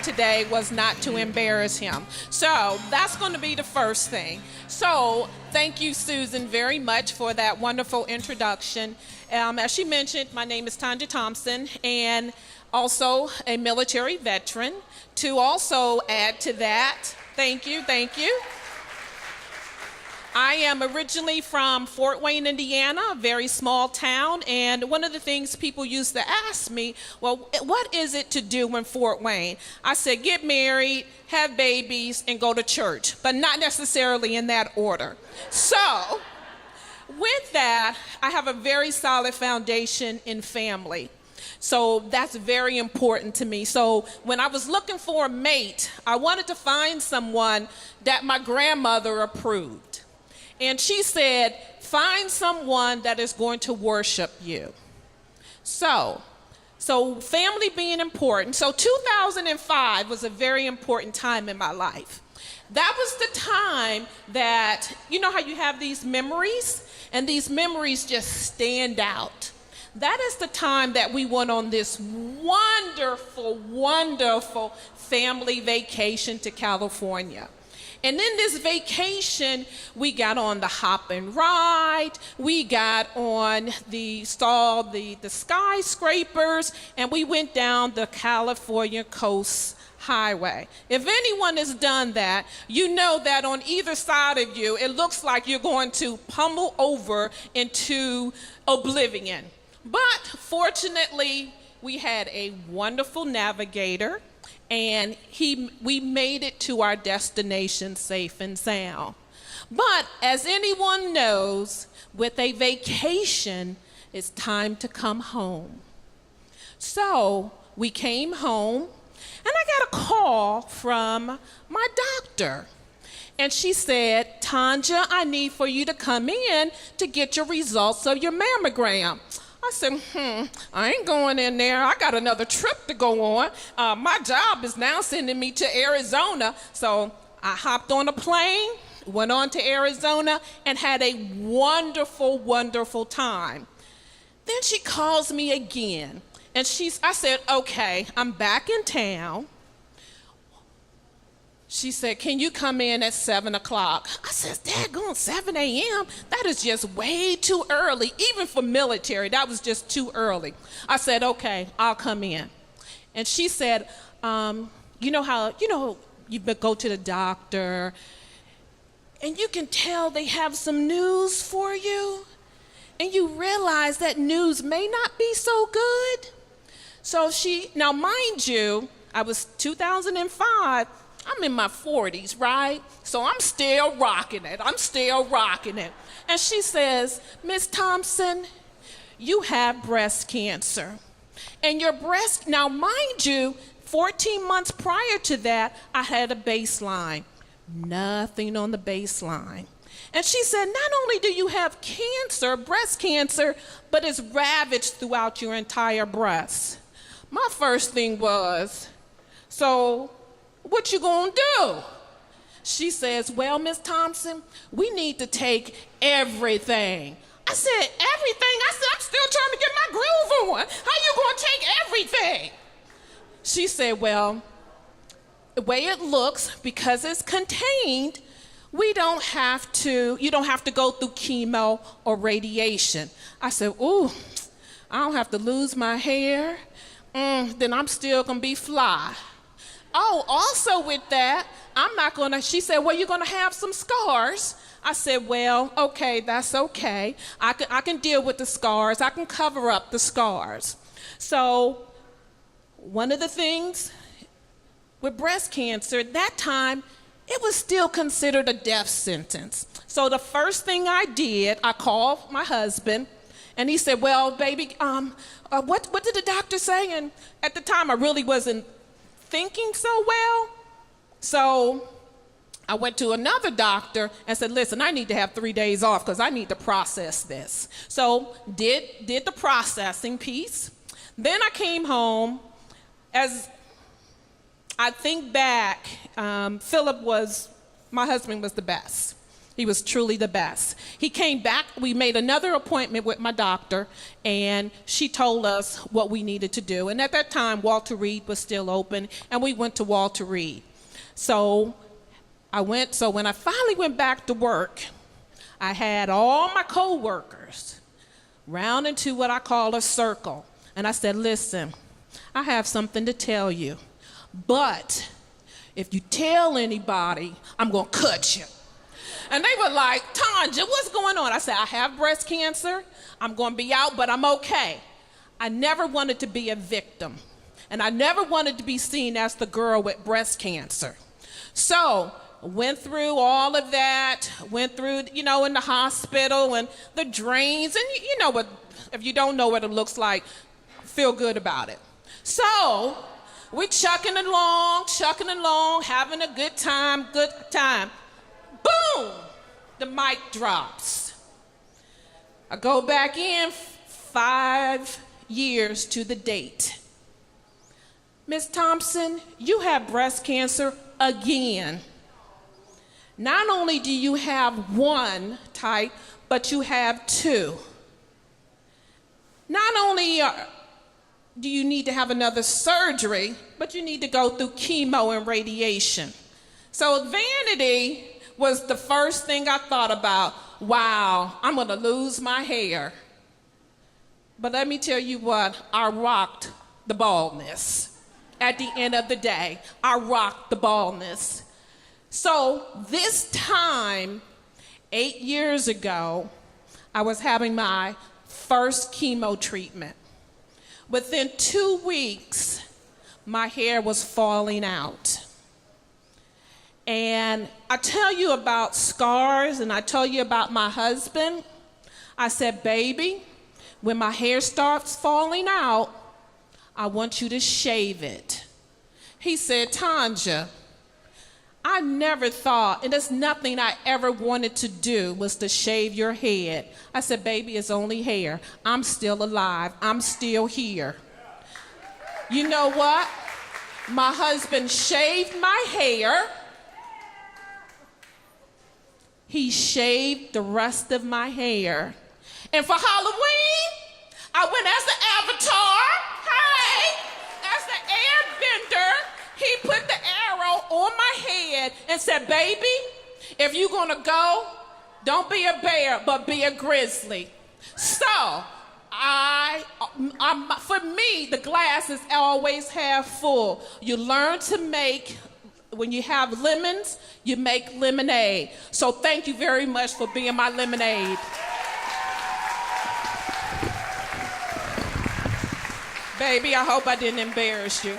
today was not to embarrass him. So that's going to be the first thing. So thank you, Susan, very much for that wonderful introduction. As she mentioned, my name is Tanja Thompson, and also a military veteran. To also add to that, thank you. I am originally from Fort Wayne, Indiana, a very small town, and one of the things people used to ask me, well, what is it to do in Fort Wayne? I said, get married, have babies, and go to church, but not necessarily in that order. So, with that, I have a very solid foundation in family. So that's very important to me. So when I was looking for a mate, I wanted to find someone that my grandmother approved. And she said, find someone that is going to worship you. So family being important. So 2005 was a very important time in my life. That was the time that, you know how you have these memories? And these memories just stand out. That is the time that we went on this wonderful, wonderful family vacation to California. And in this vacation, we got on the hop and ride, we got on the skyscrapers, and we went down the California Coast Highway. If anyone has done that, you know that on either side of you, it looks like you're going to pummel over into oblivion. But fortunately, we had a wonderful navigator, and we made it to our destination safe and sound. But as anyone knows, with a vacation, it's time to come home. So we came home, and I got a call from my doctor. And she said, Tanja, I need for you to come in to get your results of your mammogram. I said, I ain't going in there. I got another trip to go on. My job is now sending me to Arizona. So I hopped on a plane, went on to Arizona, and had a wonderful, wonderful time. Then she calls me again. And I said, okay, I'm back in town. She said, can you come in at 7 o'clock? I said, daggone, 7 a.m.? That is just way too early. Even for military, that was just too early. I said, okay, I'll come in. And she said, you know you go to the doctor, and you can tell they have some news for you, and you realize that news may not be so good. So now mind you, I was 2005, I'm in my 40s, right? So I'm still rocking it. And she says, Miss Thompson, you have breast cancer. And now mind you, 14 months prior to that, I had a baseline. Nothing on the baseline. And she said, not only do you have cancer, breast cancer, but it's ravaged throughout your entire breast. My first thing was, so what you gonna do? She says, well, Miss Thompson, we need to take everything. I said, everything? I said, I'm still trying to get my groove on. How you gonna take everything? She said, well, the way it looks, because it's contained, you don't have to go through chemo or radiation. I said, ooh, I don't have to lose my hair. Then I'm still gonna be fly. Oh, also with that, she said, well, you're gonna have some scars. I said, well, okay, that's okay. I can deal with the scars. I can cover up the scars. So one of the things with breast cancer, at that time, it was still considered a death sentence. So the first thing I did, I called my husband, and he said, well, baby, what did the doctor say? And at the time, I really wasn't thinking so well. So I went to another doctor and said, listen, I need to have 3 days off because I need to process this. So did the processing piece. Then I came home. As I think back, my husband was the best. He was truly the best. He came back, we made another appointment with my doctor, and she told us what we needed to do. And at that time, Walter Reed was still open, and we went to Walter Reed. So when I finally went back to work, I had all my coworkers round into what I call a circle. And I said, listen, I have something to tell you, but if you tell anybody, I'm gonna cut you. And they were like, Tanja, what's going on? I said, I have breast cancer. I'm going to be out, but I'm okay. I never wanted to be a victim. And I never wanted to be seen as the girl with breast cancer. So went through all of that, went through, in the hospital and the drains. And you know what, if you don't know what it looks like, feel good about it. So we're chucking along, having a good time. Boom! The mic drops. I go back in 5 years to the date. Miss Thompson, you have breast cancer again. Not only do you have one type, but you have two. Not only do you need to have another surgery, but you need to go through chemo and radiation. So vanity was the first thing I thought about. Wow, I'm gonna lose my hair. But let me tell you what, I rocked the baldness. At the end of the day, I rocked the baldness. So this time, 8 years ago, I was having my first chemo treatment. Within 2 weeks, my hair was falling out. And I tell you about scars, and I tell you about my husband. I said, baby, when my hair starts falling out, I want you to shave it. He said, Tanja, I never thought, and there's nothing I ever wanted to do was to shave your head. I said, baby, it's only hair. I'm still alive. I'm still here. You know what? My husband shaved my hair. He shaved the rest of my hair. And for Halloween, I went as the avatar. Hey, as the airbender, he put the arrow on my head and said, baby, if you're gonna go, don't be a bear, but be a grizzly. So, for me, the glass is always half full. You learn to make, when you have lemons, you make lemonade. So thank you very much for being my lemonade. Baby, I hope I didn't embarrass you.